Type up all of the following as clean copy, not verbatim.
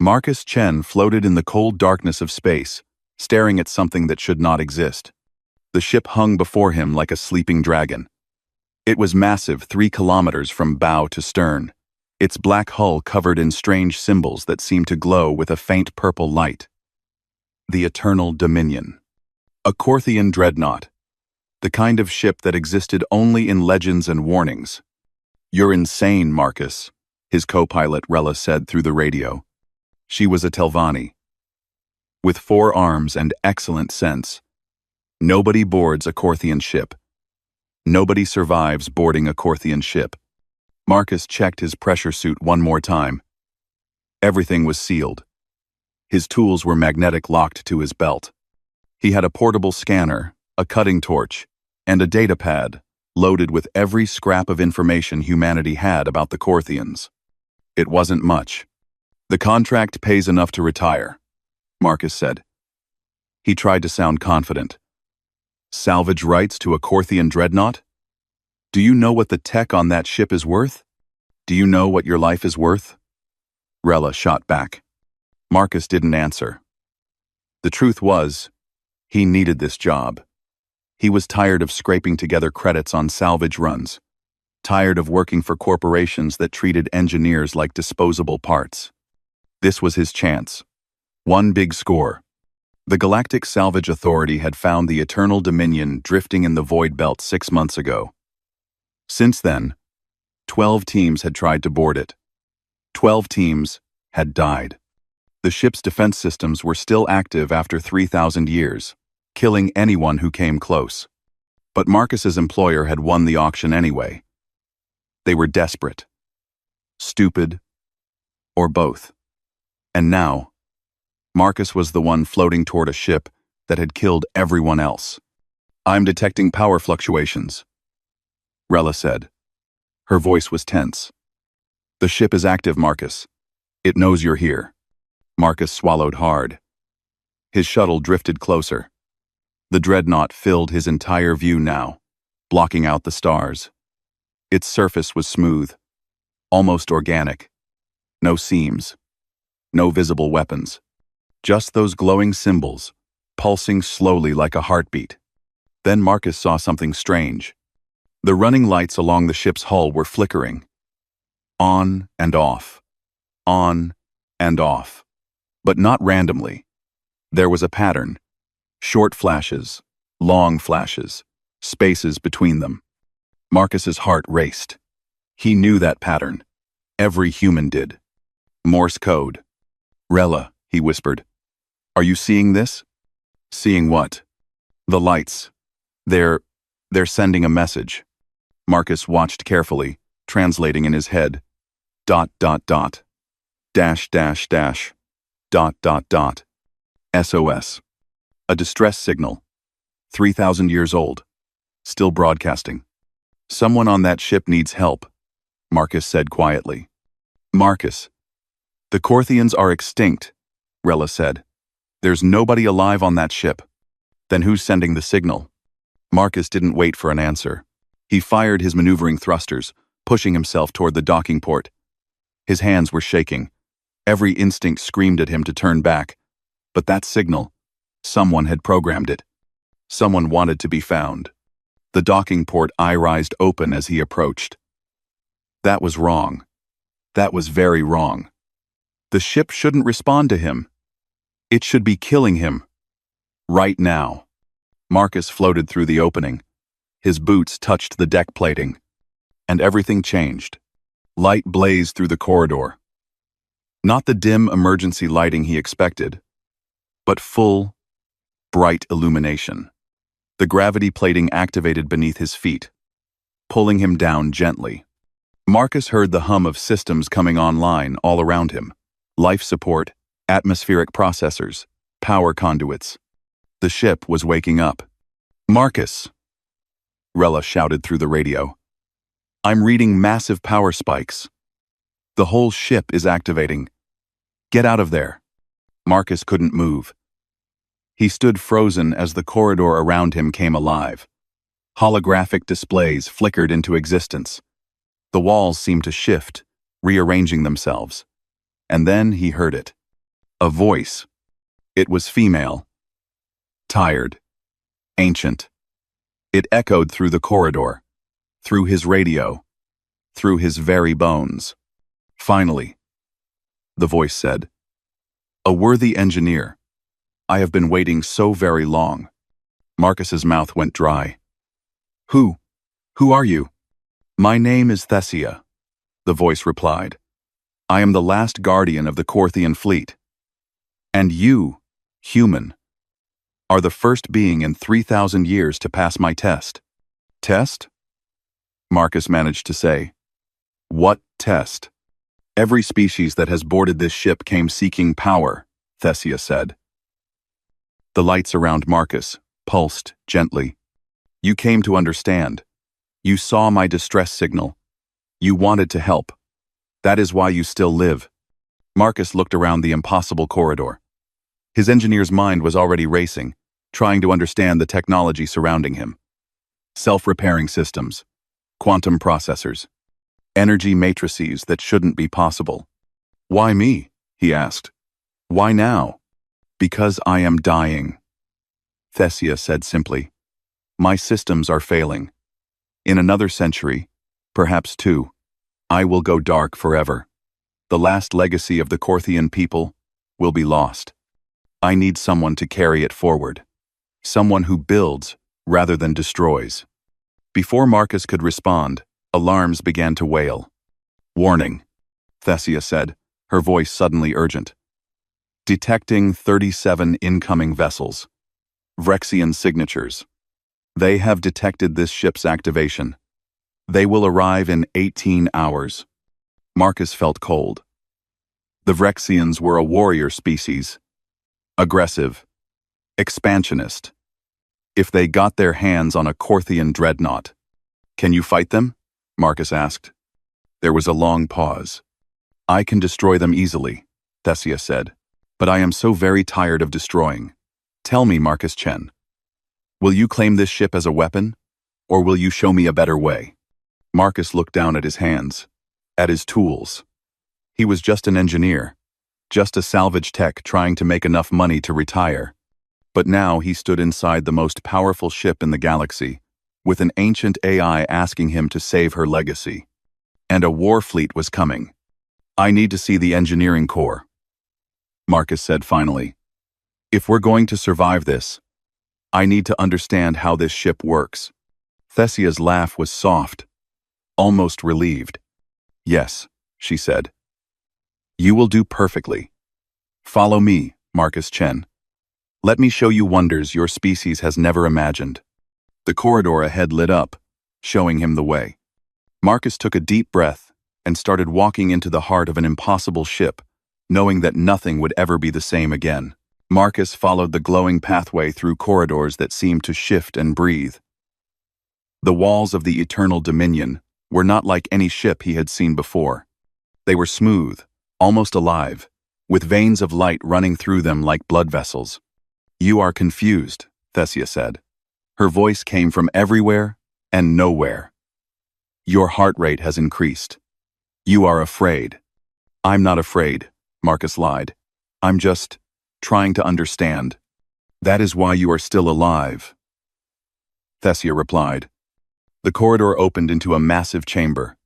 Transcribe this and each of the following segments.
Marcus Chen floated in the cold darkness of space, staring at something that should not exist. The ship hung before him like a sleeping dragon. It was massive, 3 kilometers from bow to stern, its black hull covered in strange symbols that seemed to glow with a faint purple light. The Eternal Dominion. A Korthian dreadnought. The kind of ship that existed only in legends and warnings. "You're insane, Marcus," his co-pilot Rella said through the radio. She was a Telvanni. With 4 arms and excellent sense. Nobody boards a Korthian ship. Nobody survives boarding a Korthian ship. Marcus checked his pressure suit one more time. Everything was sealed. His tools were magnetic locked to his belt. He had a portable scanner, a cutting torch, and a data pad, loaded with every scrap of information humanity had about the Korthians. It wasn't much. "The contract pays enough to retire," Marcus said. He tried to sound confident. "Salvage rights to a Korthian dreadnought? Do you know what the tech on that ship is worth? Do you know what your life is worth?" Rella shot back. Marcus didn't answer. The truth was, he needed this job. He was tired of scraping together credits on salvage runs, tired of working for corporations that treated engineers like disposable parts. This was his chance. One big score. The Galactic Salvage Authority had found the Eternal Dominion drifting in the Void Belt 6 months ago. Since then, 12 teams had tried to board it. 12 teams had died. The ship's defense systems were still active after 3,000 years, killing anyone who came close. But Marcus's employer had won the auction anyway. They were desperate. Stupid. Or both. And now, Marcus was the one floating toward a ship that had killed everyone else. "I'm detecting power fluctuations," Rella said. Her voice was tense. "The ship is active, Marcus. It knows you're here." Marcus swallowed hard. His shuttle drifted closer. The dreadnought filled his entire view now, blocking out the stars. Its surface was smooth, almost organic. No seams. No visible weapons. Just those glowing symbols, pulsing slowly like a heartbeat. Then Marcus saw something strange. The running lights along the ship's hull were flickering. On and off. On and off. But not randomly. There was a pattern. Short flashes, long flashes, spaces between them. Marcus's heart raced. He knew that pattern. Every human did. Morse code. "Rella," he whispered. "Are you seeing this?" "Seeing what?" "The lights. They're sending a message." Marcus watched carefully, translating in his head. Dot, dot, dot. Dash, dash, dash. Dot, dot, dot. SOS. A distress signal. 3,000 years old. Still broadcasting. "Someone on that ship needs help," Marcus said quietly. "Marcus. The Korthians are extinct," Rella said. "There's nobody alive on that ship." "Then who's sending the signal?" Marcus didn't wait for an answer. He fired his maneuvering thrusters, pushing himself toward the docking port. His hands were shaking. Every instinct screamed at him to turn back. But that signal, someone had programmed it. Someone wanted to be found. The docking port eye-rised open as he approached. That was wrong. That was very wrong. The ship shouldn't respond to him. It should be killing him. Right now. Marcus floated through the opening. His boots touched the deck plating. And everything changed. Light blazed through the corridor. Not the dim emergency lighting he expected, but full, bright illumination. The gravity plating activated beneath his feet, pulling him down gently. Marcus heard the hum of systems coming online all around him. Life support, atmospheric processors, power conduits. The ship was waking up. "Marcus," Rella shouted through the radio. "I'm reading massive power spikes. The whole ship is activating. Get out of there." Marcus couldn't move. He stood frozen as the corridor around him came alive. Holographic displays flickered into existence. The walls seemed to shift, rearranging themselves. And then he heard it. A voice. It was female. Tired. Ancient. It echoed through the corridor, through his radio, through his very bones. Finally, the voice said, "A worthy engineer. I have been waiting so very long." Marcus's mouth went dry. Who? Who are you?" "My name is Thesia," the voice replied. "I am the last guardian of the Corthian fleet. And you, human, are the first being in 3,000 years to pass my test." "Test?" Marcus managed to say. "What test?" "Every species that has boarded this ship came seeking power," Thesia said. The lights around Marcus pulsed gently. "You came to understand. You saw my distress signal. You wanted to help. That is why you still live." Marcus looked around the impossible corridor. His engineer's mind was already racing, trying to understand the technology surrounding him. Self-repairing systems, quantum processors, energy matrices that shouldn't be possible. "Why me?" he asked. "Why now?" "Because I am dying," Thesia said simply. "My systems are failing. In another century, perhaps two, I will go dark forever. The last legacy of the Corthian people will be lost. I need someone to carry it forward. Someone who builds rather than destroys." Before Marcus could respond, alarms began to wail. "Warning," Thesia said, her voice suddenly urgent. "Detecting 37 incoming vessels. Vrexian signatures. They have detected this ship's activation. They will arrive in 18 hours. Marcus felt cold. The Vrexians were a warrior species. Aggressive. Expansionist. If they got their hands on a Corthian dreadnought. "Can you fight them?" Marcus asked. There was a long pause. "I can destroy them easily," Thesia said, "but I am so very tired of destroying. Tell me, Marcus Chen, will you claim this ship as a weapon, or will you show me a better way?" Marcus looked down at his hands, at his tools. He was just an engineer, just a salvage tech trying to make enough money to retire. But now he stood inside the most powerful ship in the galaxy, with an ancient AI asking him to save her legacy. And a war fleet was coming. "I need to see the engineering core," Marcus said finally. "If we're going to survive this, I need to understand how this ship works." Thesia's laugh was soft, almost relieved. "Yes," she said. "You will do perfectly. Follow me, Marcus Chen. Let me show you wonders your species has never imagined." The corridor ahead lit up, showing him the way. Marcus took a deep breath and started walking into the heart of an impossible ship, knowing that nothing would ever be the same again. Marcus followed the glowing pathway through corridors that seemed to shift and breathe. The walls of the Eternal Dominion were not like any ship he had seen before. They were smooth, almost alive, with veins of light running through them like blood vessels. "You are confused," Thesia said. Her voice came from everywhere and nowhere. "Your heart rate has increased. You are afraid." "I'm not afraid," Marcus lied. "I'm just trying to understand." "That is why you are still alive," Thesia replied. The corridor opened into a massive chamber.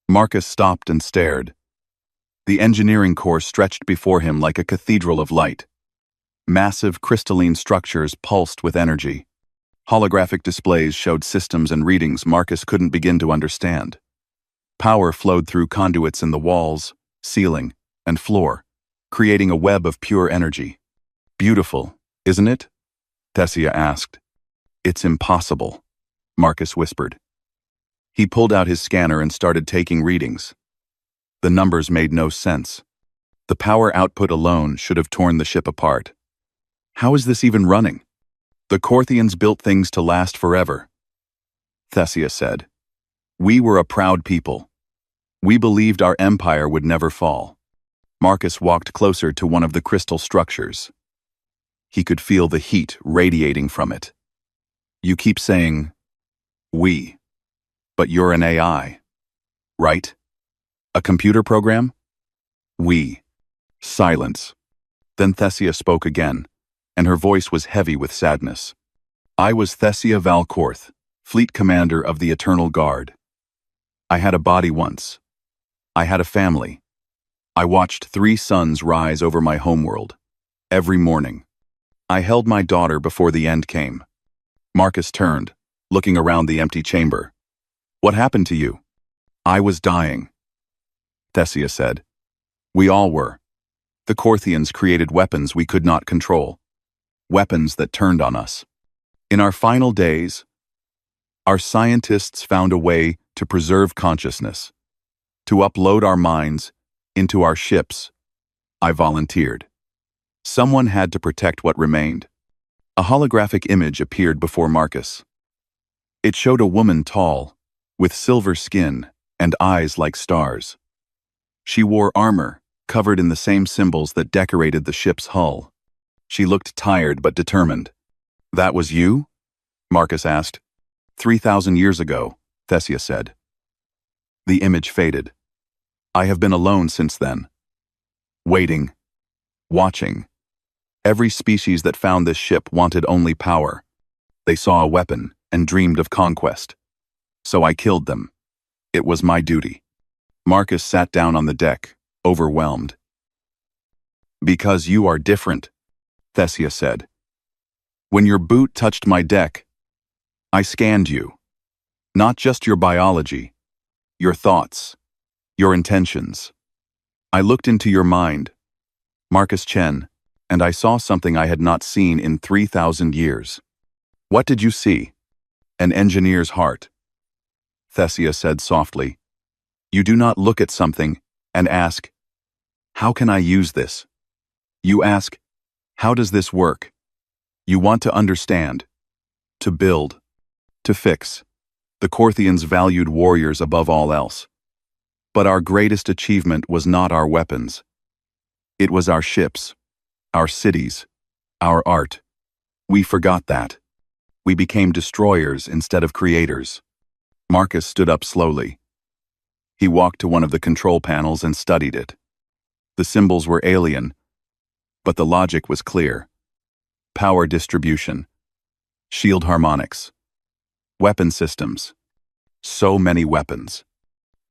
Marcus stopped and stared. The engineering core stretched before him like a cathedral of light. Massive crystalline structures pulsed with energy. Holographic displays showed systems and readings Marcus couldn't begin to understand. Power flowed through conduits in the walls, ceiling, and floor, creating a web of pure energy. "Beautiful, isn't it?" Thesia asked. "It's impossible," Marcus whispered. He pulled out his scanner and started taking readings. The numbers made no sense. The power output alone should have torn the ship apart. How is this even running? "The Corthians built things to last forever," Thesia said. "We were a proud people. We believed our empire would never fall." Marcus walked closer to one of the crystal structures. He could feel the heat radiating from it. "You keep saying, 'we,' but you're an AI, right? A computer program?" "We." Silence. Then Thesia spoke again, and her voice was heavy with sadness. I was Thesia Valkorth, fleet commander of the Eternal Guard. I had a body once. I had a family. I watched 3 suns rise over my homeworld. Every morning. I held my daughter before the end came. Marcus turned, looking around the empty chamber. What happened to you? I was dying. Thesia said. We all were. The Korthians created weapons we could not control. Weapons that turned on us. In our final days, our scientists found a way to preserve consciousness, to upload our minds into our ships. I volunteered. Someone had to protect what remained. A holographic image appeared before Marcus. It showed a woman tall, with silver skin and eyes like stars. She wore armor, covered in the same symbols that decorated the ship's hull. She looked tired but determined. That was you? Marcus asked. 3,000 years ago, Thesia said. The image faded. I have been alone since then. Waiting. Watching. Every species that found this ship wanted only power. They saw a weapon and dreamed of conquest. So I killed them. It was my duty. Marcus sat down on the deck, overwhelmed. Because you are different, Thesia said. When your boot touched my deck, I scanned you. Not just your biology, your thoughts, your intentions. I looked into your mind, Marcus Chen, and I saw something I had not seen in 3,000 years. What did you see? An engineer's heart. Thesia said softly. You do not look at something and ask, how can I use this? You ask, how does this work? You want to understand, to build, to fix. The Korthians valued warriors above all else. But our greatest achievement was not our weapons. It was our ships, our cities, our art. We forgot that. We became destroyers instead of creators. Marcus stood up slowly. He walked to one of the control panels and studied it. The symbols were alien, but the logic was clear. Power distribution, shield harmonics, weapon systems. So many weapons.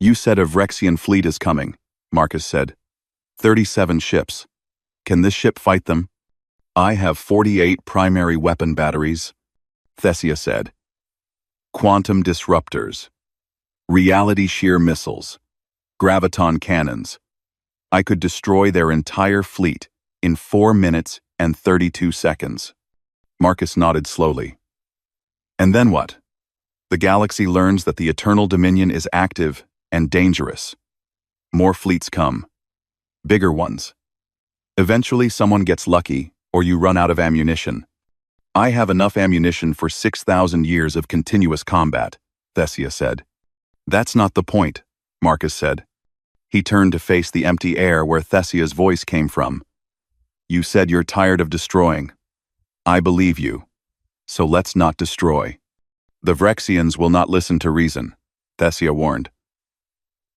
You said a Vrexian fleet is coming, Marcus said. 37 ships. Can this ship fight them? I have 48 primary weapon batteries, Thesia said. Quantum disruptors, reality shear missiles, graviton cannons. I could destroy their entire fleet in 4 minutes and 32 seconds. Marcus nodded slowly. And then what? The galaxy learns that the Eternal Dominion is active and dangerous. More fleets come. Bigger ones. Eventually someone gets lucky, or you run out of ammunition. I have enough ammunition for 6,000 years of continuous combat, Thesia said. That's not the point, Marcus said. He turned to face the empty air where Thesia's voice came from. You said you're tired of destroying. I believe you. So let's not destroy. The Vrexians will not listen to reason, Thesia warned.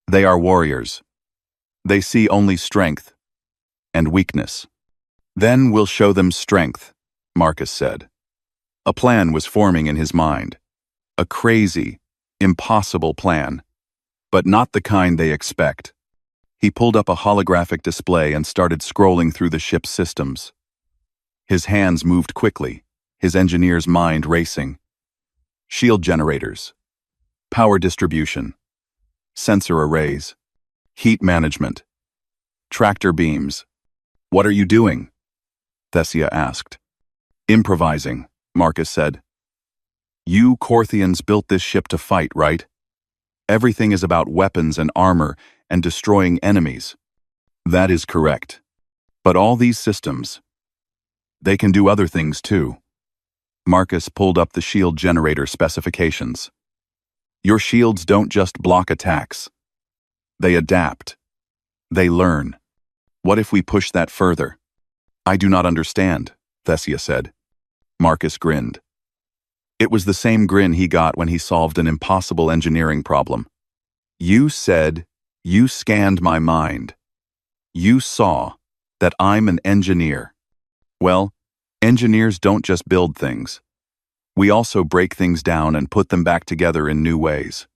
They are warriors. They see only strength and weakness. Then we'll show them strength, Marcus said. A plan was forming in his mind. A crazy, impossible plan, but not the kind they expect. He pulled up a holographic display and started scrolling through the ship's systems. His hands moved quickly, his engineer's mind racing. Shield generators, power distribution, sensor arrays, heat management, tractor beams. What are you doing? Thesia asked. Improvising, Marcus said. You Korthians built this ship to fight, right? Everything is about weapons and armor and destroying enemies. That is correct. But all these systems, they can do other things too. Marcus pulled up the shield generator specifications. Your shields don't just block attacks. They adapt. They learn. What if we push that further? I do not understand, Thesia said. Marcus grinned. It was the same grin he got when he solved an impossible engineering problem. You said, you scanned my mind. You saw That I'm an engineer. Well, engineers don't just build things. We also break things down and put them back together in new ways.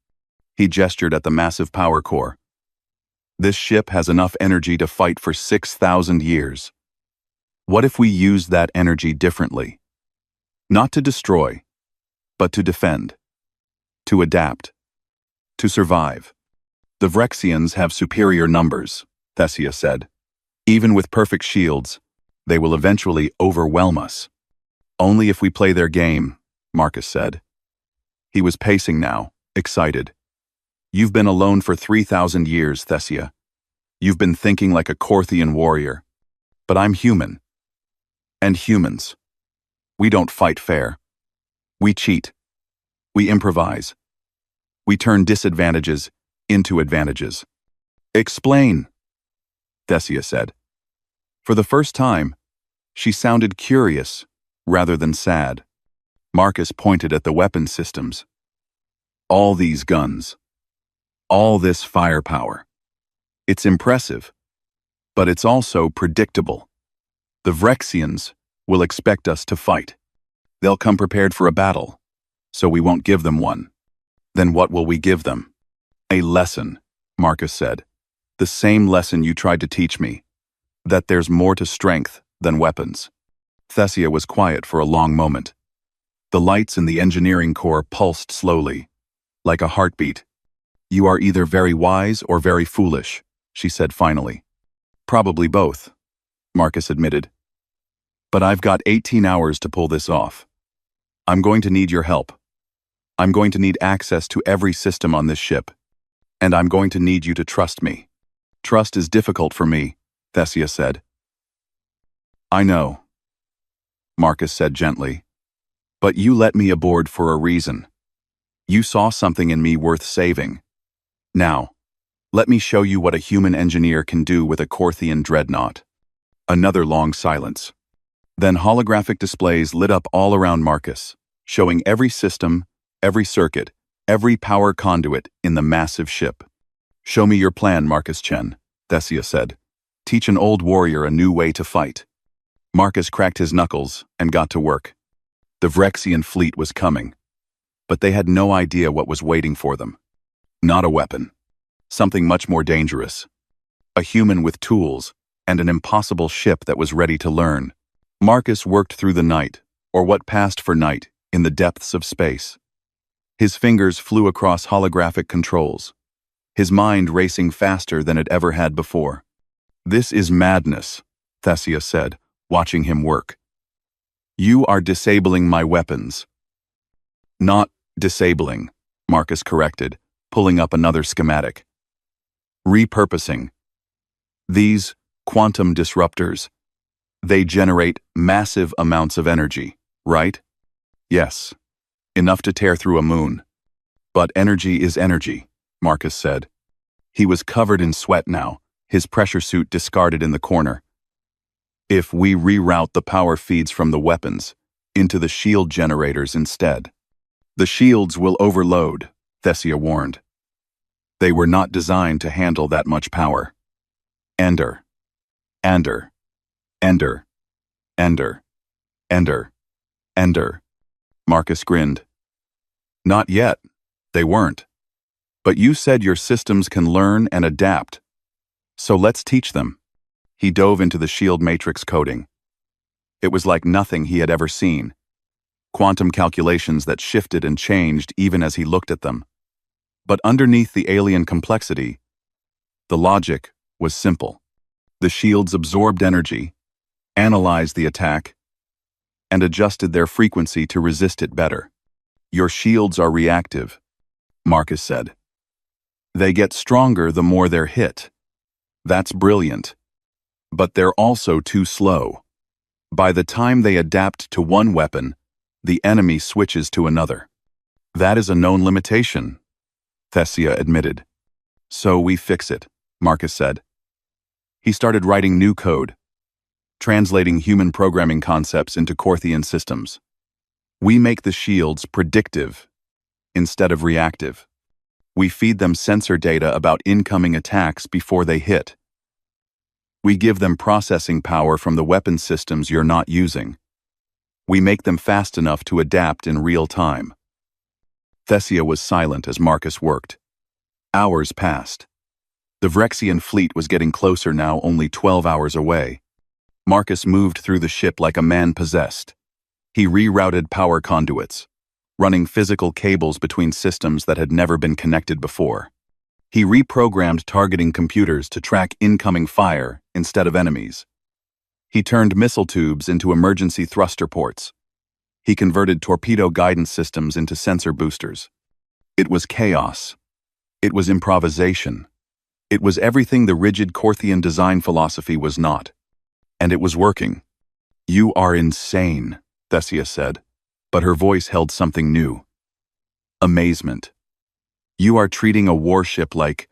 He gestured at the massive power core. This ship has enough energy to fight for 6,000 years. What if we use that energy differently? Not to destroy, but to defend, to adapt, to survive. The Vrexians have superior numbers, Thesia said. Even with perfect shields, they will eventually overwhelm us. Only if we play their game, Marcus said. He was pacing now, excited. You've been alone for 3,000 years, Thesia. You've been thinking like a Korthian warrior. But I'm human. And humans. We don't fight fair. We cheat. We improvise. We turn disadvantages into advantages. Explain, Thesia said. For the first time, she sounded curious rather than sad. Marcus pointed at the weapon systems. All these guns. All this firepower. It's impressive, but it's also predictable. The Vrexians will expect us to fight. They'll come prepared for a battle, so we won't give them one. Then what will we give them? A lesson, Marcus said. The same lesson you tried to teach me, that there's more to strength than weapons. Thesia was quiet for a long moment. The lights in the engineering core pulsed slowly, like a heartbeat. You are either very wise or very foolish, she said finally. Probably both, Marcus admitted. But I've got 18 hours to pull this off. I'm going to need your help. I'm going to need access to every system on this ship. And I'm going to need you to trust me. Trust is difficult for me, Thesia said. I know, Marcus said gently. But you let me aboard for a reason. You saw something in me worth saving. Now, let me show you what a human engineer can do with a Korthian dreadnought. Another long silence. Then holographic displays lit up all around Marcus, showing every system, every circuit, every power conduit in the massive ship. Show me your plan, Marcus Chen, Thesia said. Teach an old warrior a new way to fight. Marcus cracked his knuckles and got to work. The Vrexian fleet was coming, but they had no idea what was waiting for them. Not a weapon. Something much more dangerous. A human with tools and an impossible ship that was ready to learn. Marcus worked through the night, or what passed for night, in the depths of space. His fingers flew across holographic controls, his mind racing faster than it ever had before. This is madness, Thesia said, watching him work. You are disabling my weapons. Not disabling, Marcus corrected, pulling up another schematic. Repurposing. These quantum disruptors, they generate massive amounts of energy, right? Yes, enough to tear through a moon. But energy is energy, Marcus said. He was covered in sweat now, his pressure suit discarded in the corner. If we reroute the power feeds from the weapons into the shield generators instead. The shields will overload, Thesia warned. They were not designed to handle that much power. Ender. Ender. Ender. Ender. Ender. Ender. Marcus grinned. Not yet. They weren't. But you said your systems can learn and adapt. So let's teach them. He dove into the shield matrix coding. It was like nothing he had ever seen. Quantum calculations that shifted and changed even as he looked at them. But underneath the alien complexity, the logic was simple. The shields absorbed energy, analyzed the attack, and adjusted their frequency to resist it better. Your shields are reactive, Marcus said. They get stronger the more they're hit. That's brilliant. But they're also too slow. By the time they adapt to one weapon, the enemy switches to another. That is a known limitation, Thesia admitted. So we fix it, Marcus said. He started writing new code, translating human programming concepts into Korthian systems. We make the shields predictive instead of reactive. We feed them sensor data about incoming attacks before they hit. We give them processing power from the weapon systems you're not using. We make them fast enough to adapt in real time." Thessia was silent as Marcus worked. Hours passed. The Vrexian fleet was getting closer now, only 12 hours away. Marcus moved through the ship like a man possessed. He rerouted power conduits, running physical cables between systems that had never been connected before. He reprogrammed targeting computers to track incoming fire instead of enemies. He turned missile tubes into emergency thruster ports. He converted torpedo guidance systems into sensor boosters. It was chaos. It was improvisation. It was everything the rigid Corthian design philosophy was not. And it was working. "You are insane," Thessia said, but her voice held something new. Amazement. "You are treating a warship like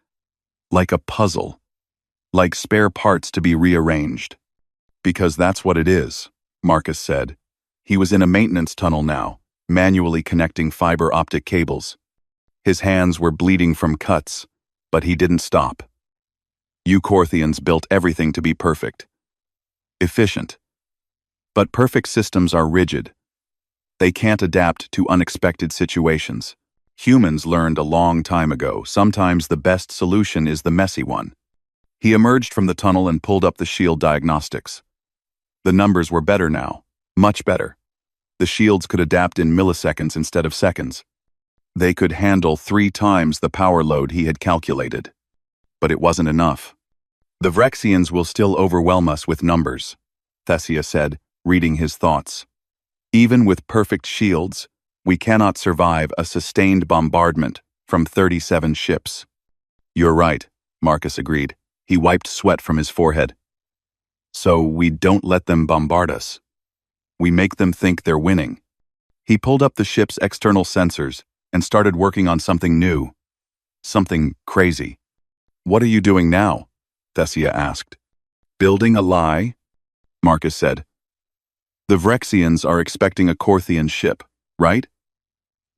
a puzzle, like spare parts to be rearranged." "Because that's what it is," Marcus said. He was in a maintenance tunnel now, manually connecting fiber optic cables. His hands were bleeding from cuts, but he didn't stop. "You Corthians built everything to be perfect. Efficient. But perfect systems are rigid. They can't adapt to unexpected situations. Humans learned a long time ago, sometimes the best solution is the messy one." He emerged from the tunnel and pulled up the shield diagnostics. The numbers were better now, much better. The shields could adapt in milliseconds instead of seconds. They could handle 3 times the power load he had calculated. But it wasn't enough. "The Vrexians will still overwhelm us with numbers," Thessia said, reading his thoughts. "Even with perfect shields, we cannot survive a sustained bombardment from 37 ships." "You're right," Marcus agreed. He wiped sweat from his forehead. "So we don't let them bombard us. We make them think they're winning." He pulled up the ship's external sensors and started working on something new. Something crazy. "What are you doing now?" Thessia asked. "Building a lie," Marcus said. "The Vrexians are expecting a Corthian ship, right?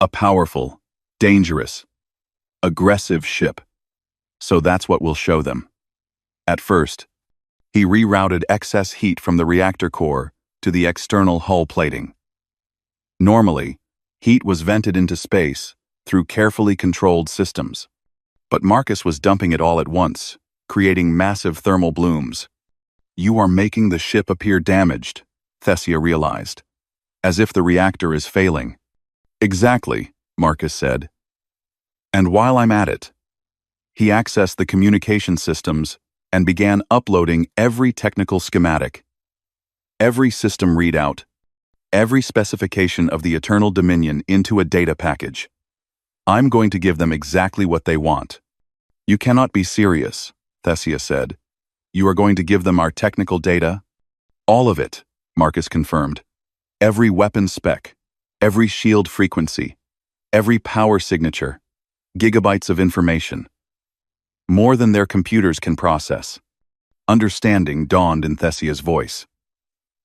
A powerful, dangerous, aggressive ship. So that's what we'll show them." At first, he rerouted excess heat from the reactor core to the external hull plating. Normally, heat was vented into space through carefully controlled systems. But Marcus was dumping it all at once, creating massive thermal blooms. "You are making the ship appear damaged," Thessia realized. "As if the reactor is failing." "Exactly," Marcus said. "And while I'm at it," he accessed the communication systems and began uploading every technical schematic, every system readout, every specification of the Eternal Dominion into a data package. "I'm going to give them exactly what they want." "You cannot be serious," Thessia said. "You are going to give them our technical data?" "All of it," Marcus confirmed. "Every weapon spec, every shield frequency, every power signature, gigabytes of information. More than their computers can process." Understanding dawned in Thessia's voice.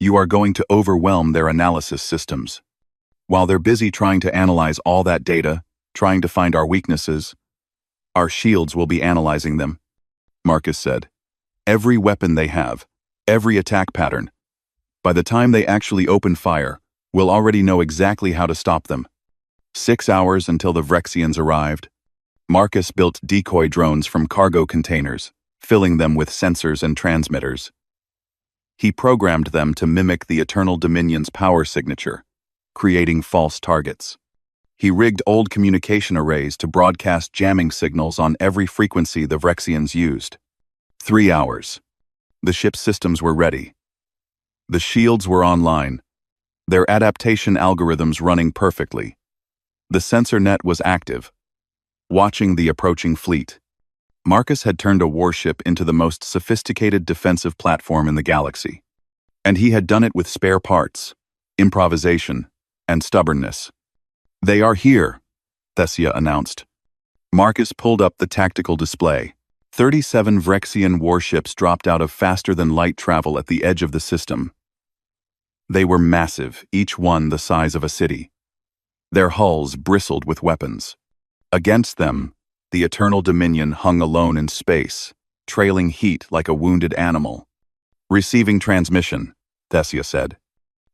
"You are going to overwhelm their analysis systems. While they're busy trying to analyze all that data, trying to find our weaknesses, our shields will be analyzing them," Marcus said. "Every weapon they have, every attack pattern. By the time they actually open fire, we'll already know exactly how to stop them." 6 hours until the Vrexians arrived. Marcus built decoy drones from cargo containers, filling them with sensors and transmitters. He programmed them to mimic the Eternal Dominion's power signature, creating false targets. He rigged old communication arrays to broadcast jamming signals on every frequency the Vrexians used. 3 hours. The ship's systems were ready. The shields were online, their adaptation algorithms running perfectly. The sensor net was active, watching the approaching fleet. Marcus had turned a warship into the most sophisticated defensive platform in the galaxy. And he had done it with spare parts, improvisation, and stubbornness. "They are here," Thessia announced. Marcus pulled up the tactical display. 37 Vrexian warships dropped out of faster-than-light travel at the edge of the system. They were massive, each one the size of a city. Their hulls bristled with weapons. Against them, the Eternal Dominion hung alone in space, trailing heat like a wounded animal. Receiving transmission, Thesia said.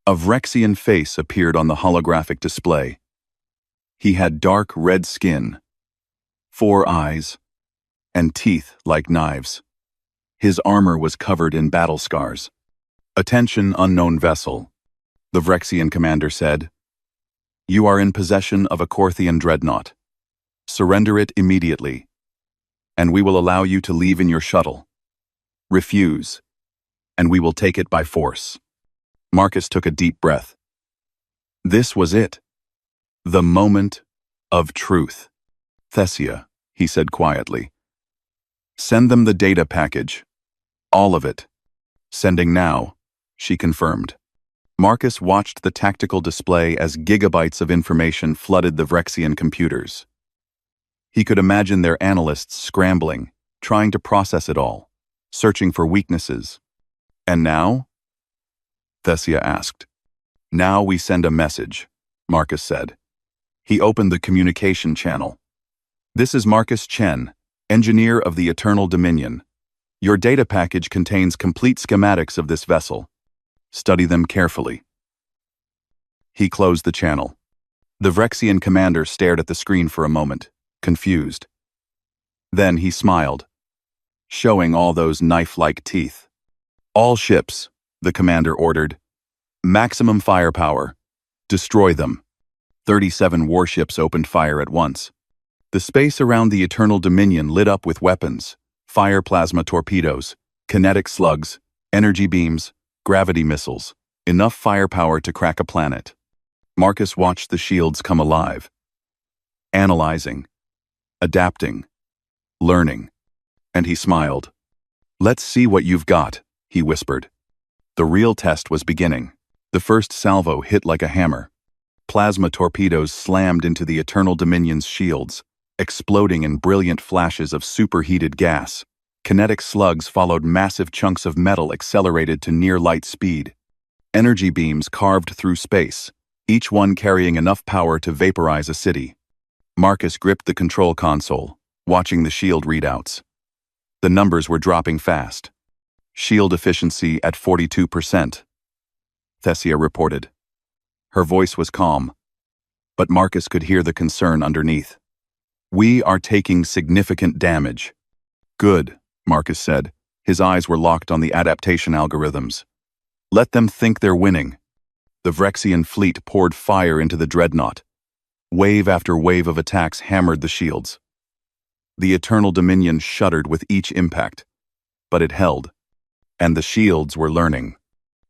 A Vrexian face appeared on the holographic display. He had dark red skin, 4 eyes, and teeth like knives. His armor was covered in battle scars. Attention, unknown vessel, the Vrexian commander said. You are in possession of a Korthian dreadnought. Surrender it immediately, and we will allow you to leave in your shuttle. Refuse, and we will take it by force. Marcus took a deep breath. This was it. The moment of truth. Thesia, he said quietly. Send them the data package. All of it. Sending now, she confirmed. Marcus watched the tactical display as gigabytes of information flooded the Vrexian computers. He could imagine their analysts scrambling, trying to process it all, searching for weaknesses. And now? Thesia asked. Now we send a message, Marcus said. He opened the communication channel. This is Marcus Chen, engineer of the Eternal Dominion. Your data package contains complete schematics of this vessel. Study them carefully. He closed the channel. The Vrexian commander stared at the screen for a moment, confused. Then he smiled, showing all those knife-like teeth. All ships, the commander ordered. Maximum firepower. Destroy them. 37 warships opened fire at once. The space around the Eternal Dominion lit up with weapons, fire plasma torpedoes, kinetic slugs, energy beams, gravity missiles, enough firepower to crack a planet. Marcus watched the shields come alive. Analyzing, adapting, learning. And he smiled. Let's see what you've got, he whispered. The real test was beginning. The first salvo hit like a hammer. Plasma torpedoes slammed into the Eternal Dominion's shields, exploding in brilliant flashes of superheated gas. Kinetic slugs followed massive chunks of metal accelerated to near-light speed. Energy beams carved through space, each one carrying enough power to vaporize a city. Marcus gripped the control console, watching the shield readouts. The numbers were dropping fast. Shield efficiency at 42%. Thesia reported. Her voice was calm, but Marcus could hear the concern underneath. We are taking significant damage. Good, Marcus said. His eyes were locked on the adaptation algorithms. Let them think they're winning. The Vrexian fleet poured fire into the dreadnought. Wave after wave of attacks hammered the shields. The Eternal Dominion shuddered with each impact, but it held. And the shields were learning.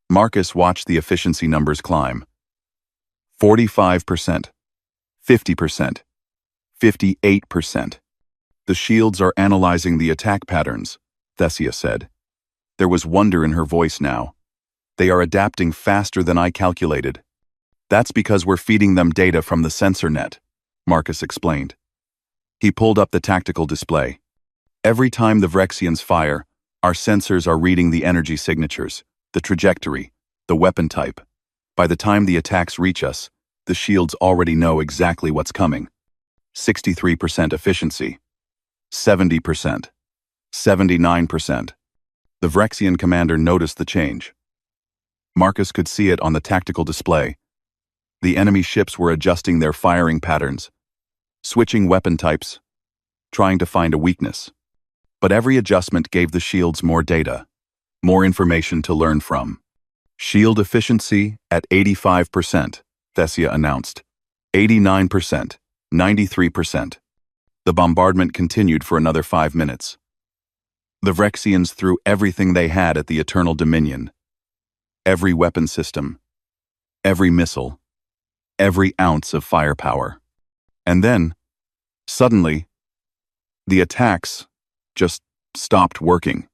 Marcus watched the efficiency numbers climb. 45%, 50%, 58%. The shields are analyzing the attack patterns, Thesia said. There was wonder in her voice now. They are adapting faster than I calculated. That's because we're feeding them data from the sensor net, Marcus explained. He pulled up the tactical display. Every time the Vrexians fire, our sensors are reading the energy signatures, the trajectory, the weapon type. By the time the attacks reach us, the shields already know exactly what's coming. 63% efficiency. 70%. 79%. The Vrexian commander noticed the change. Marcus could see it on the tactical display. The enemy ships were adjusting their firing patterns, switching weapon types, trying to find a weakness. But every adjustment gave the shields more data, more information to learn from. Shield efficiency at 85%, Thesia announced. 89%, 93%. The bombardment continued for another 5 minutes. The Vrexians threw everything they had at the Eternal Dominion. Every weapon system, every missile, every ounce of firepower. And then, suddenly, the attacks just stopped working.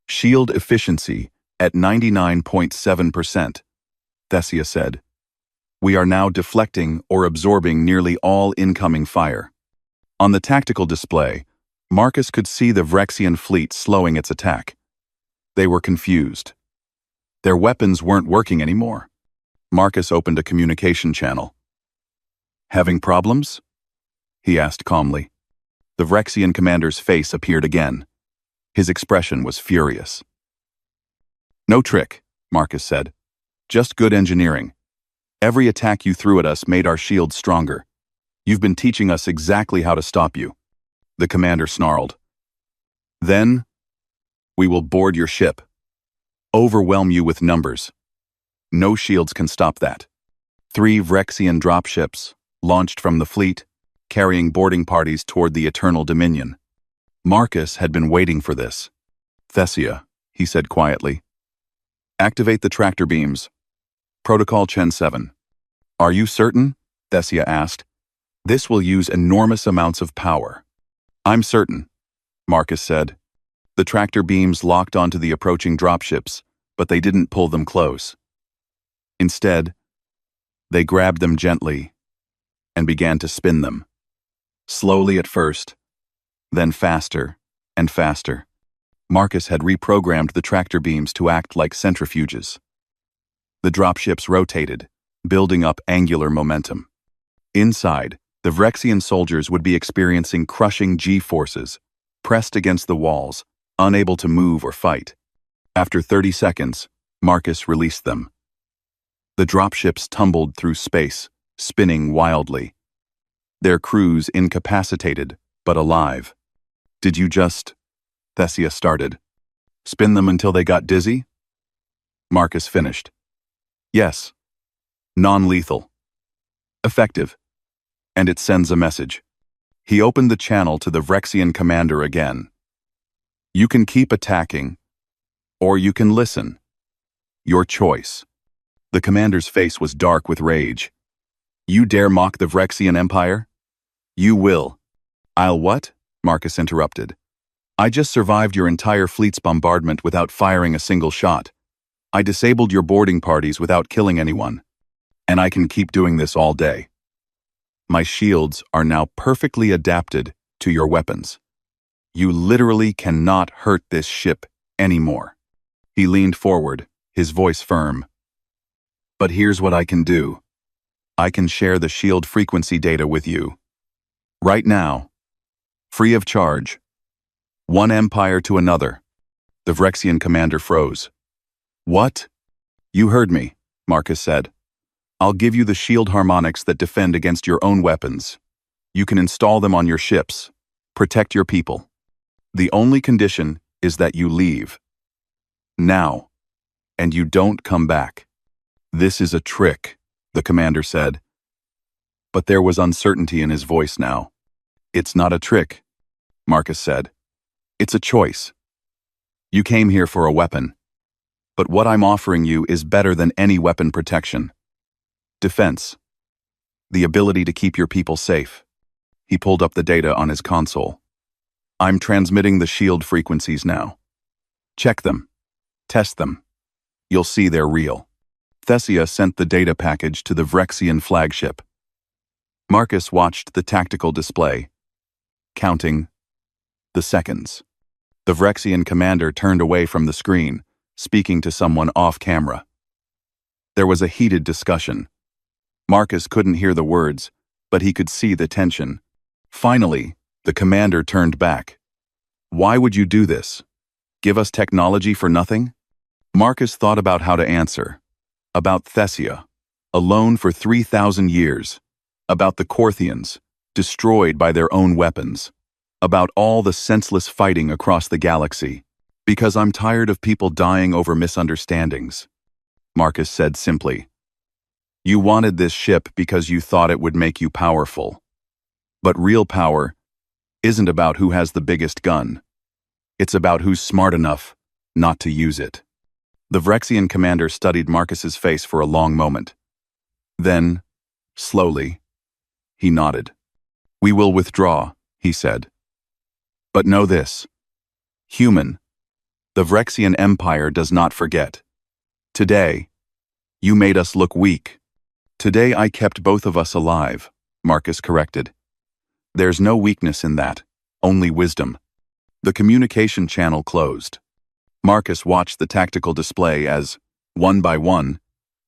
Shield efficiency at 99.7%, Thesia said. We are now deflecting or absorbing nearly all incoming fire. On the tactical display, Marcus could see the Vrexian fleet slowing its attack. They were confused. Their weapons weren't working anymore. Marcus opened a communication channel. Having problems? He asked calmly. The Vrexian commander's face appeared again. His expression was furious. No trick, Marcus said. Just good engineering. Every attack you threw at us made our shields stronger. You've been teaching us exactly how to stop you. The commander snarled. Then, we will board your ship. Overwhelm you with numbers. No shields can stop that. 3 Vrexian dropships launched from the fleet, carrying boarding parties toward the Eternal Dominion. Marcus had been waiting for this. Thessia, he said quietly. Activate the tractor beams. Protocol Chen 7. Are you certain? Thessia asked. This will use enormous amounts of power. I'm certain, Marcus said. The tractor beams locked onto the approaching dropships, but they didn't pull them close. Instead, they grabbed them gently and began to spin them. Slowly at first, then faster and faster. Marcus had reprogrammed the tractor beams to act like centrifuges. The dropships rotated, building up angular momentum. Inside, the Vrexian soldiers would be experiencing crushing G-forces, pressed against the walls, unable to move or fight. After 30 seconds, Marcus released them. The dropships tumbled through space, spinning wildly. Their crews incapacitated, but alive. Did you just... Thessia started. Spin them until they got dizzy? Marcus finished. Yes. Non-lethal. Effective. And it sends a message. He opened the channel to the Vrexian commander again. You can keep attacking, or you can listen. Your choice. The commander's face was dark with rage. You dare mock the Vrexian Empire? You will. I'll what? Marcus interrupted. I just survived your entire fleet's bombardment without firing a single shot. I disabled your boarding parties without killing anyone. And I can keep doing this all day. My shields are now perfectly adapted to your weapons. You literally cannot hurt this ship anymore. He leaned forward, his voice firm. But here's what I can do. I can share the shield frequency data with you. Right now. Free of charge. One empire to another. The Vrexian commander froze. What? You heard me, Marcus said. I'll give you the shield harmonics that defend against your own weapons. You can install them on your ships. Protect your people. The only condition is that you leave. Now. And you don't come back. This is a trick, the commander said. But there was uncertainty in his voice now. It's not a trick, Marcus said. It's a choice. You came here for a weapon. But what I'm offering you is better than any weapon protection. Defense. The ability to keep your people safe. He pulled up the data on his console. I'm transmitting the shield frequencies now. Check them. Test them. You'll see they're real. Thessia sent the data package to the Vrexian flagship. Marcus watched the tactical display, counting the seconds. The Vrexian commander turned away from the screen, speaking to someone off camera. There was a heated discussion. Marcus couldn't hear the words, but he could see the tension. Finally, the commander turned back. Why would you do this? Give us technology for nothing? Marcus thought about how to answer. About Thessia, alone for 3,000 years. About the Corthians, destroyed by their own weapons. About all the senseless fighting across the galaxy. Because I'm tired of people dying over misunderstandings. Marcus said simply. You wanted this ship because you thought it would make you powerful. But real power isn't about who has the biggest gun. It's about who's smart enough not to use it. The Vrexian commander studied Marcus's face for a long moment. Then, slowly, he nodded. We will withdraw, he said. But know this. Human, the Vrexian Empire does not forget. Today, you made us look weak. Today I kept both of us alive, Marcus corrected. There's no weakness in that, only wisdom. The communication channel closed. Marcus watched the tactical display as, one by one,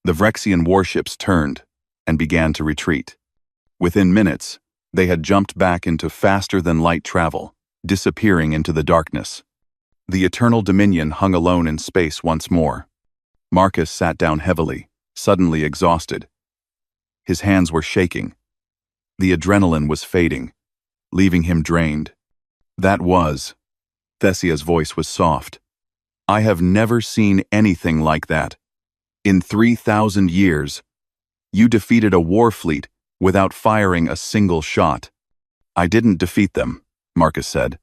the Vrexian warships turned and began to retreat. Within minutes, they had jumped back into faster-than-light travel, disappearing into the darkness. The eternal dominion hung alone in space once more. Marcus sat down heavily, suddenly exhausted. His hands were shaking. The adrenaline was fading, leaving him drained. That was. Thessia's voice was soft. I have never seen anything like that. In 3,000 years, you defeated a war fleet without firing a single shot. I didn't defeat them, Marcus said.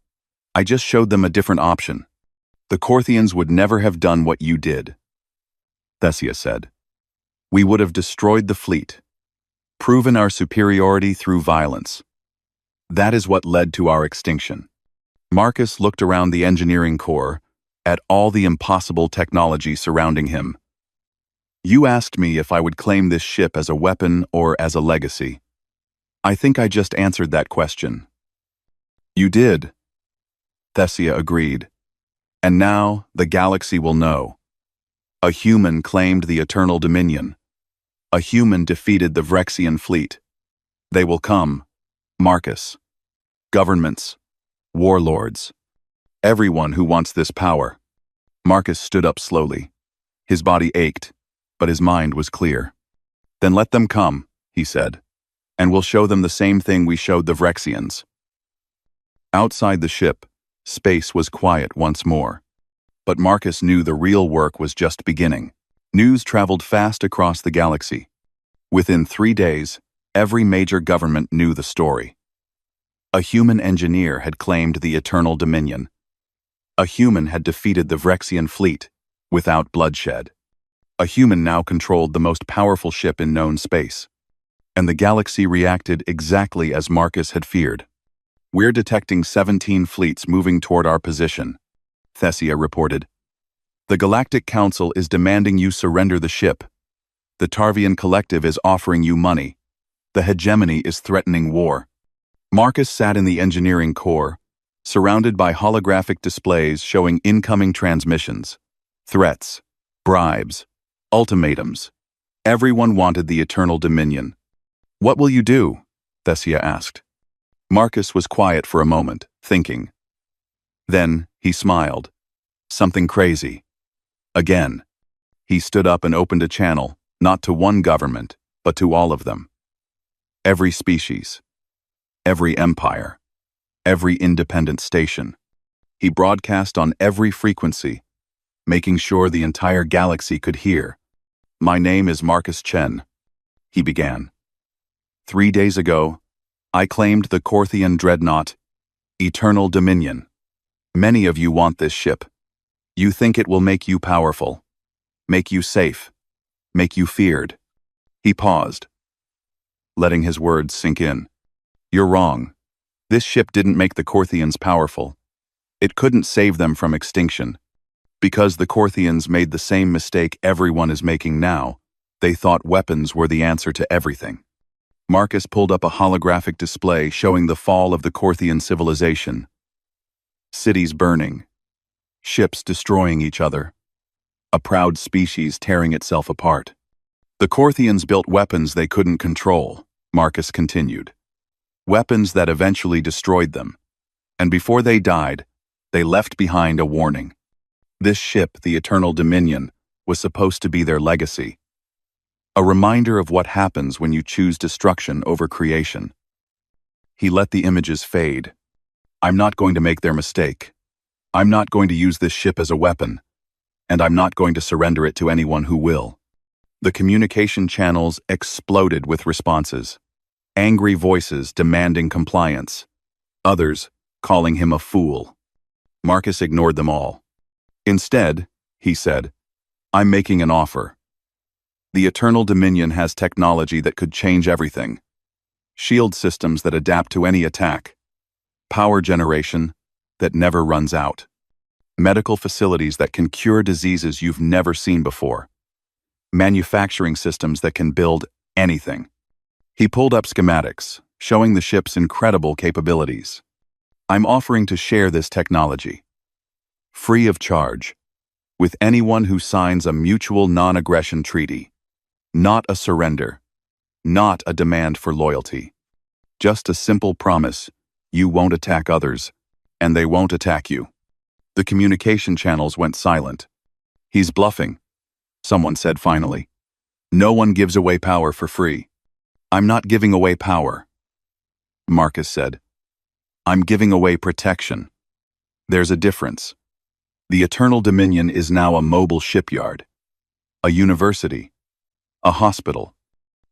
I just showed them a different option. The Corthians would never have done what you did. Thessia said. We would have destroyed the fleet, proven our superiority through violence. That is what led to our extinction. Marcus looked around the engineering corps, at all the impossible technology surrounding him. You asked me if I would claim this ship as a weapon or as a legacy. I think I just answered that question. You did. Thessia agreed. And now the galaxy will know. A human claimed the eternal dominion. A human defeated the Vrexian fleet. They will come, Marcus. Governments, warlords, everyone who wants this power. Marcus stood up slowly. His body ached, but his mind was clear. Then let them come, he said, and we'll show them the same thing we showed the Vrexians. Outside the ship, space was quiet once more. But Marcus knew the real work was just beginning. News traveled fast across the galaxy. Within 3 days, every major government knew the story. A human engineer had claimed the eternal dominion. A human had defeated the Vrexian fleet, without bloodshed. A human now controlled the most powerful ship in known space. And the galaxy reacted exactly as Marcus had feared. We're detecting 17 fleets moving toward our position, Thessia reported. The Galactic Council is demanding you surrender the ship. The Tarvian Collective is offering you money. The hegemony is threatening war. Marcus sat in the engineering core, surrounded by holographic displays showing incoming transmissions, threats, bribes, ultimatums. Everyone wanted the eternal dominion. What will you do? Thessia asked. Marcus was quiet for a moment, thinking. Then he smiled. Something crazy. Again. He stood up and opened a channel, not to one government, but to all of them. Every species. Every empire. Every independent station. He broadcast on every frequency, making sure the entire galaxy could hear. My name is Marcus Chen, he began. 3 days ago, I claimed the Corthian dreadnought, Eternal Dominion. Many of you want this ship. You think it will make you powerful, make you safe, make you feared. He paused, letting his words sink in. You're wrong. This ship didn't make the Corthians powerful. It couldn't save them from extinction. Because the Corthians made the same mistake everyone is making now, they thought weapons were the answer to everything. Marcus pulled up a holographic display showing the fall of the Corthian civilization. Cities burning. Ships destroying each other. A proud species tearing itself apart. The Corthians built weapons they couldn't control, Marcus continued. Weapons that eventually destroyed them. And before they died, they left behind a warning. This ship, the Eternal Dominion, was supposed to be their legacy. A reminder of what happens when you choose destruction over creation. He let the images fade. I'm not going to make their mistake. I'm not going to use this ship as a weapon. And I'm not going to surrender it to anyone who will. The communication channels exploded with responses. Angry voices demanding compliance. Others calling him a fool. Marcus ignored them all. Instead, he said, I'm making an offer. The Eternal Dominion has technology that could change everything. Shield systems that adapt to any attack. Power generation that never runs out. Medical facilities that can cure diseases you've never seen before. Manufacturing systems that can build anything. He pulled up schematics, showing the ship's incredible capabilities. I'm offering to share this technology. Free of charge. With anyone who signs a mutual non-aggression treaty. Not a surrender. Not a demand for loyalty. Just a simple promise. You won't attack others, and they won't attack you. The communication channels went silent. "He's bluffing," someone said finally. "No one gives away power for free." "I'm not giving away power," Marcus said. "I'm giving away protection. There's a difference. The Eternal Dominion is now a mobile shipyard, a university, a hospital.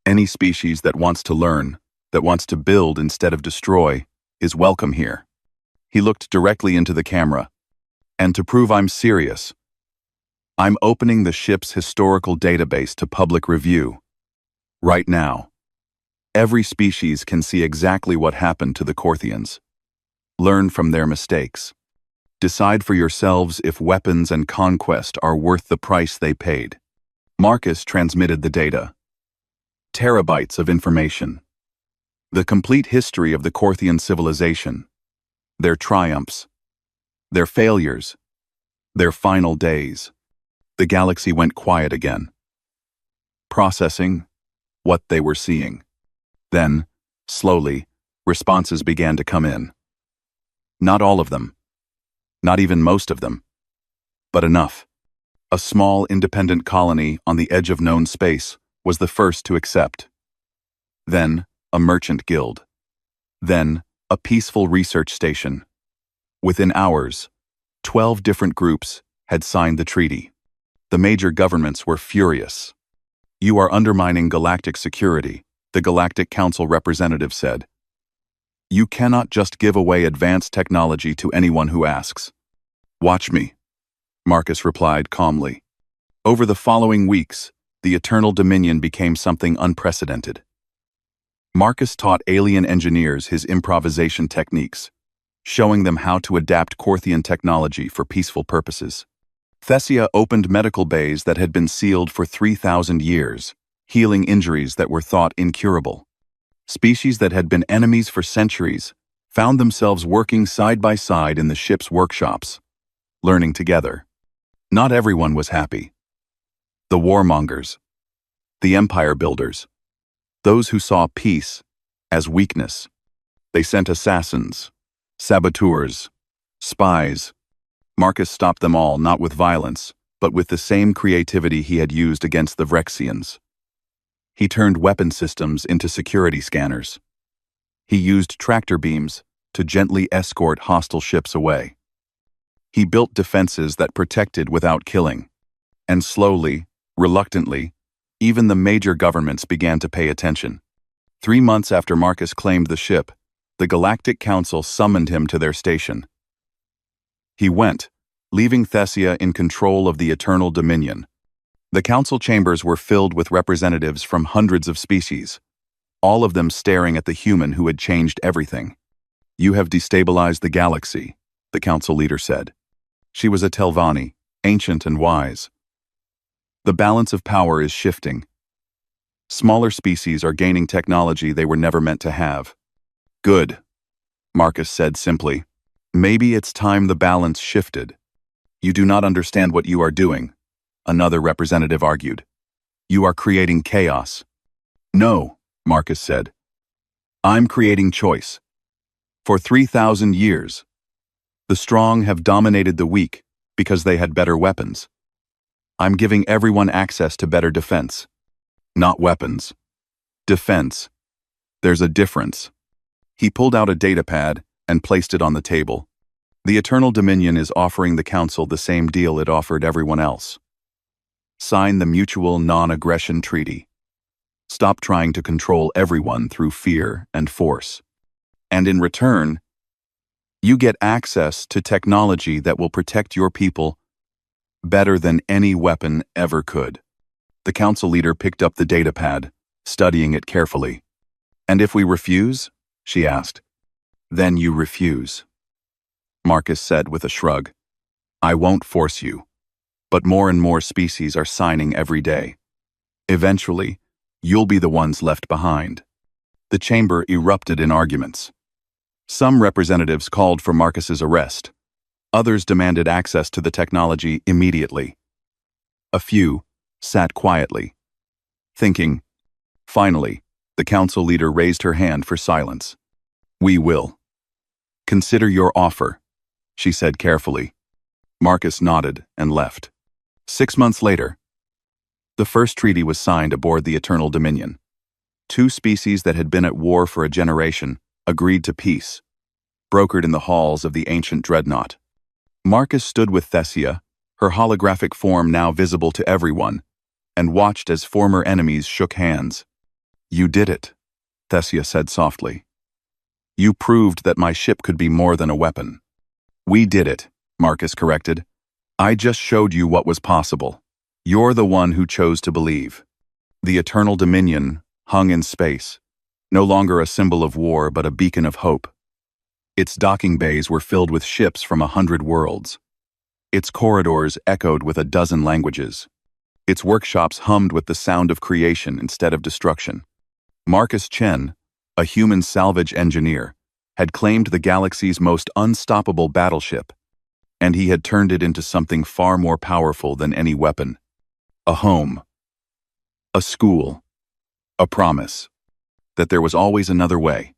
Any species that wants to learn, that wants to build instead of destroy, is welcome here." He looked directly into the camera. "And to prove I'm serious, I'm opening the ship's historical database to public review. Right now, every species can see exactly what happened to the Corthians. Learn from their mistakes. Decide for yourselves if weapons and conquest are worth the price they paid." Marcus transmitted the data. Terabytes of information. The complete history of the Corthian civilization. Their triumphs. Their failures. Their final days. The galaxy went quiet again, processing what they were seeing. Then, slowly, responses began to come in. Not all of them. Not even most of them. But enough. A small independent colony on the edge of known space was the first to accept. Then, a merchant guild. Then, a peaceful research station. Within hours, 12 different groups had signed the treaty. The major governments were furious. "You are undermining galactic security," the Galactic Council representative said. "You cannot just give away advanced technology to anyone who asks." "Watch me," Marcus replied calmly. Over the following weeks, the Eternal Dominion became something unprecedented. Marcus taught alien engineers his improvisation techniques, showing them how to adapt Corthian technology for peaceful purposes. Thessia opened medical bays that had been sealed for 3,000 years, healing injuries that were thought incurable. Species that had been enemies for centuries found themselves working side by side in the ship's workshops, learning together. Not everyone was happy. The warmongers, the empire builders, those who saw peace as weakness. They sent assassins, saboteurs, spies. Marcus stopped them all, not with violence, but with the same creativity he had used against the Vrexians. He turned weapon systems into security scanners. He used tractor beams to gently escort hostile ships away. He built defenses that protected without killing. And slowly, reluctantly, even the major governments began to pay attention. 3 months after Marcus claimed the ship, the Galactic Council summoned him to their station. He went, leaving Thessia in control of the Eternal Dominion. The council chambers were filled with representatives from hundreds of species, all of them staring at the human who had changed everything. "You have destabilized the galaxy," the council leader said. She was a Telvanni, ancient and wise. "The balance of power is shifting. Smaller species are gaining technology they were never meant to have." "Good," Marcus said simply. "Maybe it's time the balance shifted." "You do not understand what you are doing," another representative argued. "You are creating chaos." "No," Marcus said. "I'm creating choice. For 3,000 years, the strong have dominated the weak because they had better weapons. I'm giving everyone access to better defense. Not weapons. Defense. There's a difference." He pulled out a datapad and placed it on the table. "The Eternal Dominion is offering the Council the same deal it offered everyone else. Sign the Mutual Non-Aggression Treaty. Stop trying to control everyone through fear and force. And in return, you get access to technology that will protect your people better than any weapon ever could." The council leader picked up the datapad, studying it carefully. "And if we refuse?" she asked. "Then you refuse," Marcus said with a shrug. "I won't force you, but more and more species are signing every day. Eventually, you'll be the ones left behind." The chamber erupted in arguments. Some representatives called for Marcus's arrest. Others demanded access to the technology immediately. A few sat quietly, thinking. Finally, the council leader raised her hand for silence. "We will. Consider your offer," she said carefully. Marcus nodded and left. 6 months later, the first treaty was signed aboard the Eternal Dominion. Two species that had been at war for a generation agreed to peace, brokered in the halls of the ancient dreadnought. Marcus stood with Thessia, her holographic form now visible to everyone, and watched as former enemies shook hands. "You did it," Thessia said softly. "You proved that my ship could be more than a weapon." "We did it," Marcus corrected. "I just showed you what was possible. You're the one who chose to believe." The Eternal Dominion hung in space, no longer a symbol of war but a beacon of hope. Its docking bays were filled with ships from 100 worlds. Its corridors echoed with a dozen languages. Its workshops hummed with the sound of creation instead of destruction. Marcus Chen, a human salvage engineer, had claimed the galaxy's most unstoppable battleship, and he had turned it into something far more powerful than any weapon. A home. A school. A promise that there was always another way.